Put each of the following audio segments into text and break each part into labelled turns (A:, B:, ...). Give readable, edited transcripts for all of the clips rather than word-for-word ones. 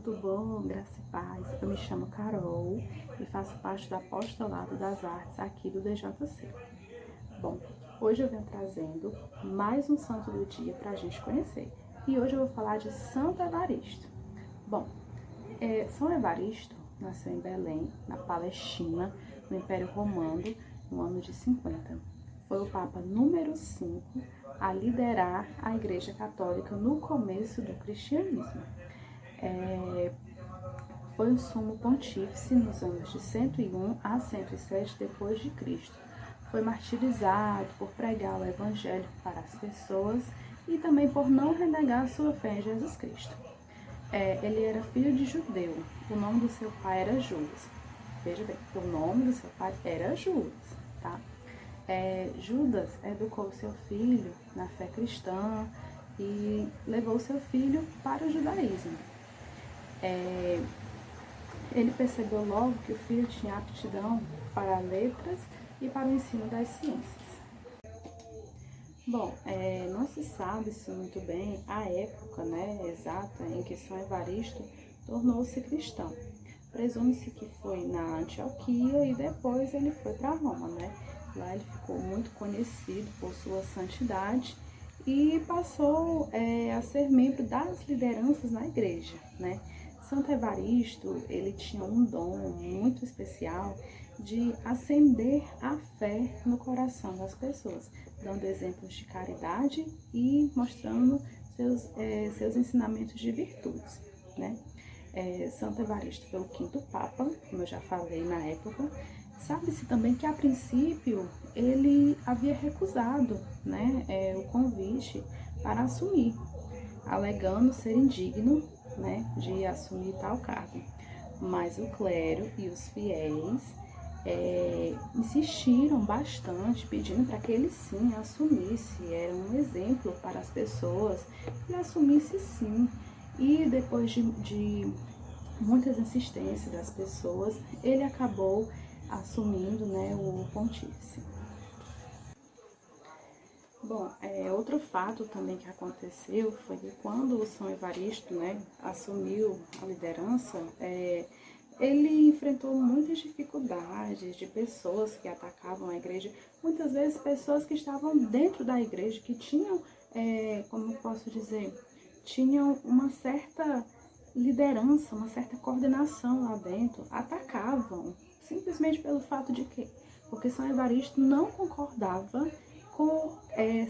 A: tudo bom? Graça e paz. Eu me chamo Carol e faço parte do Apostolado das Artes aqui do DJC. Bom, hoje eu venho trazendo mais um santo do dia para a gente conhecer. E hoje eu vou falar de Santo Evaristo. Bom, São Evaristo nasceu em Belém, na Palestina, no Império Romano, no ano de 50. Foi o Papa número 5 a liderar a Igreja Católica no começo do cristianismo. Foi o sumo pontífice nos anos de 101 a 107 depois de Cristo. Foi martirizado por pregar o Evangelho para as pessoas e também por não renegar sua fé em Jesus Cristo. Ele era filho de judeu, o nome do seu pai era Judas. Veja bem, o nome do seu pai era Judas, tá? Judas educou seu filho na fé cristã e levou seu filho para o judaísmo. Ele percebeu logo que o filho tinha aptidão para letras e para o ensino das ciências. Bom, não se sabe se muito bem a época exata em que São Evaristo tornou-se cristão. Presume-se que foi na Antioquia e depois ele foi para Roma, Lá ele ficou muito conhecido por sua santidade e passou a ser membro das lideranças na igreja, Santo Evaristo, ele tinha um dom muito especial de acender a fé no coração das pessoas, dando exemplos de caridade e mostrando seus ensinamentos de virtudes, Santo Evaristo foi o 5º Papa, como eu já falei na época. Sabe-se também que, a princípio, ele havia recusado o convite para assumir, alegando ser indigno de assumir tal cargo. Mas o clero e os fiéis insistiram bastante, pedindo para que ele sim assumisse, era um exemplo para as pessoas, e assumisse sim. E depois de muitas insistências das pessoas, ele acabou assumindo o pontífice. Bom, outro fato também que aconteceu foi que quando o São Evaristo assumiu a liderança, ele enfrentou muitas dificuldades de pessoas que atacavam a igreja, muitas vezes pessoas que estavam dentro da igreja, que tinham, como eu posso dizer, tinham uma certa liderança, uma certa coordenação lá dentro, atacavam, simplesmente pelo fato de quê? Porque São Evaristo não concordava com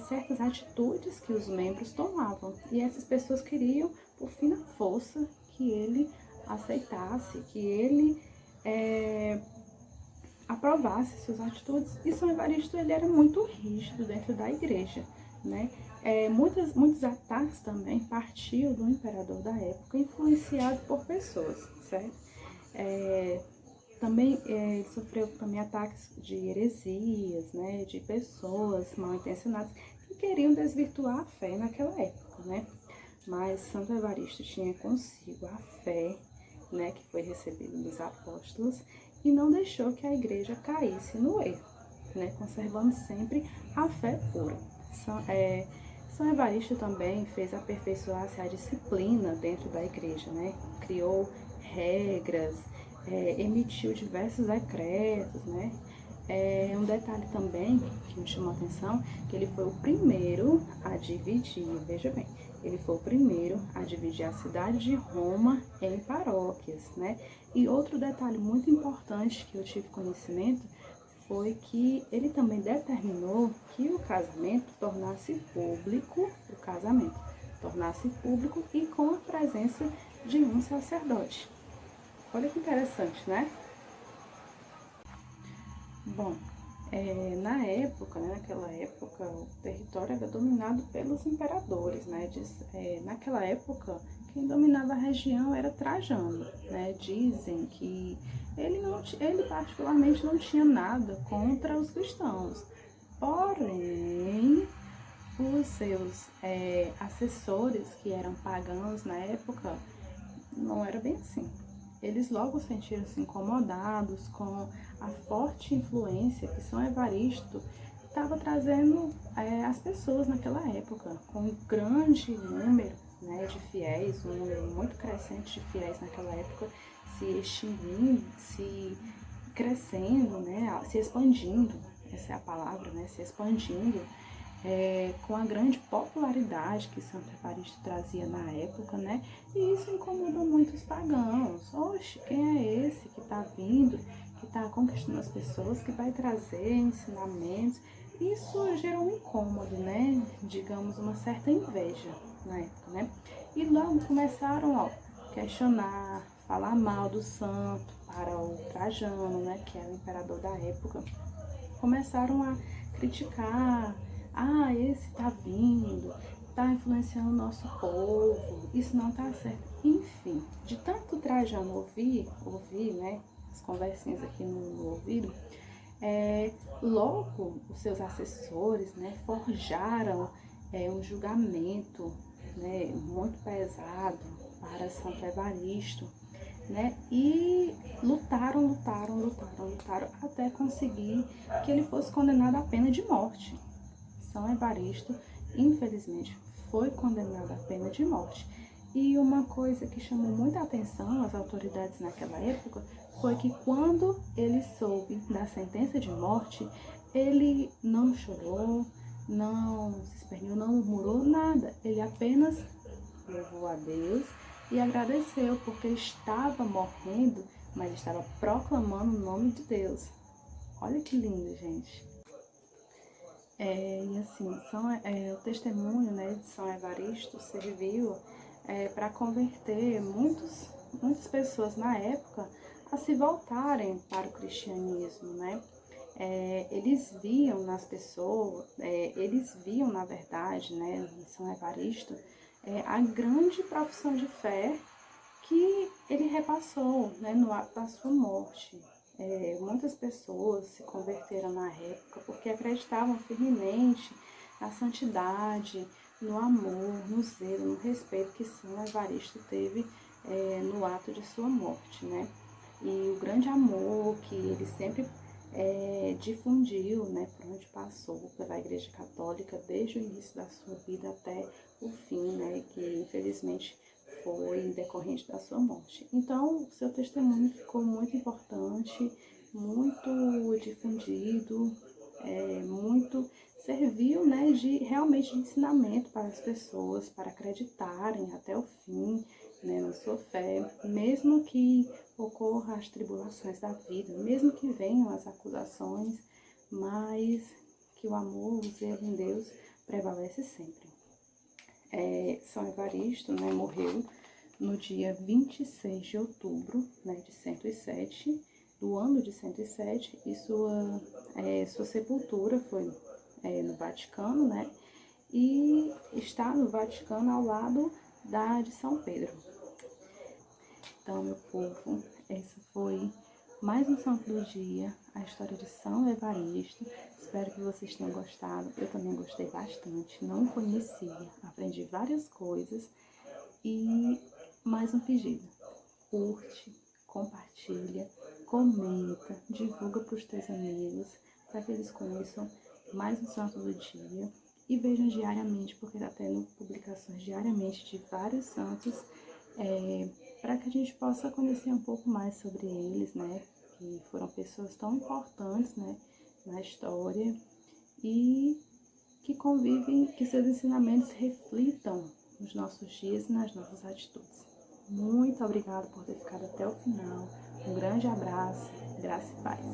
A: certas atitudes que os membros tomavam. E essas pessoas queriam, por fim na força, que ele aceitasse, que ele aprovasse suas atitudes. E São Evaristo, ele era muito rígido dentro da igreja, muitos ataques também partiam do imperador da época, influenciado por pessoas, certo? Também ele sofreu também ataques de heresias, de pessoas mal intencionadas que queriam desvirtuar a fé naquela época, Mas Santo Evaristo tinha consigo a fé, que foi recebida dos apóstolos, e não deixou que a igreja caísse no erro, conservando sempre a fé pura. São Evaristo também fez aperfeiçoar-se a disciplina dentro da igreja, Criou regras, emitiu diversos decretos, Um detalhe também que me chamou a atenção, que ele foi o primeiro a dividir, veja bem, ele foi o primeiro a dividir a cidade de Roma em paróquias, E outro detalhe muito importante que eu tive conhecimento foi que ele também determinou que o casamento tornasse público e com a presença de um sacerdote. Olha que interessante, Bom, naquela época, o território era dominado pelos imperadores, naquela época, quem dominava a região era Trajano, Dizem que ele particularmente não tinha nada contra os cristãos, porém, os seus assessores, que eram pagãos na época, não era bem assim. Eles logo sentiram-se incomodados com a forte influência que São Evaristo estava trazendo às pessoas naquela época, com um grande número né, de fiéis, um número muito crescente de fiéis naquela época, se extinguindo, se crescendo, né, se expandindo, essa é a palavra, né, se expandindo, com a grande popularidade que Santo Evaristo trazia na época, né, e isso incomodou muitos pagãos. Oxe, quem é esse que está vindo, que está conquistando as pessoas, que vai trazer ensinamentos? Isso gerou um incômodo, né, digamos, uma certa inveja na época, né, e logo começaram, ó, questionar, falar mal do santo para o Trajano, né, que era o imperador da época. Começaram a criticar, esse tá vindo, tá influenciando o nosso povo, isso não tá certo. Enfim, de tanto Trajano ouvir, né, as conversinhas aqui no ouvido, logo os seus assessores, né, forjaram um julgamento, né, muito pesado para Santo Evaristo, né, e lutaram até conseguir que ele fosse condenado à pena de morte. São Evaristo, infelizmente, foi condenado à pena de morte. E uma coisa que chamou muita atenção às autoridades naquela época foi que quando ele soube da sentença de morte, ele não chorou, não se esperneou, não murmurou nada. Ele apenas louvou a Deus e agradeceu, porque estava morrendo, mas estava proclamando o nome de Deus. Olha que lindo, gente. E assim, o testemunho, né, de São Evaristo serviu para converter muitas pessoas na época a se voltarem para o cristianismo, né? Eles viam nas pessoas, eles viam na verdade, né, em São Evaristo, a grande profissão de fé que ele repassou, né, no ato da sua morte. Muitas pessoas se converteram na época porque acreditavam firmemente na santidade, no amor, no zelo, no respeito que São Evaristo teve no ato de sua morte, né? E o grande amor que ele sempre difundiu, né, por onde passou pela Igreja Católica, desde o início da sua vida até o fim, né, que infelizmente foi decorrente da sua morte. Então, o seu testemunho ficou muito importante, muito difundido, muito serviu, né, realmente de ensinamento para as pessoas, para acreditarem até o fim, né, na sua fé, mesmo que ocorram as tribulações da vida, mesmo que venham as acusações, mas que o amor, o zelo em Deus prevalece sempre. São Evaristo, né, morreu no dia 26 de outubro, né, de 107, do ano de 107, e sua sepultura foi no Vaticano, né, e está no Vaticano ao lado da de São Pedro. Então, meu povo, esse foi mais um Santo do Dia, a história de São Evaristo. Espero que vocês tenham gostado. Eu também gostei bastante, não conhecia, aprendi várias coisas. E mais um pedido: curte, compartilha, comenta, divulga para os teus amigos, para que eles conheçam mais um Santo do Dia e vejam diariamente, porque está tendo publicações diariamente de vários santos, para que a gente possa conhecer um pouco mais sobre eles, né? Que foram pessoas tão importantes, né, na história, e que convivem, que seus ensinamentos reflitam nos nossos dias e nas nossas atitudes. Muito obrigada por ter ficado até o final. Um grande abraço, graça e paz.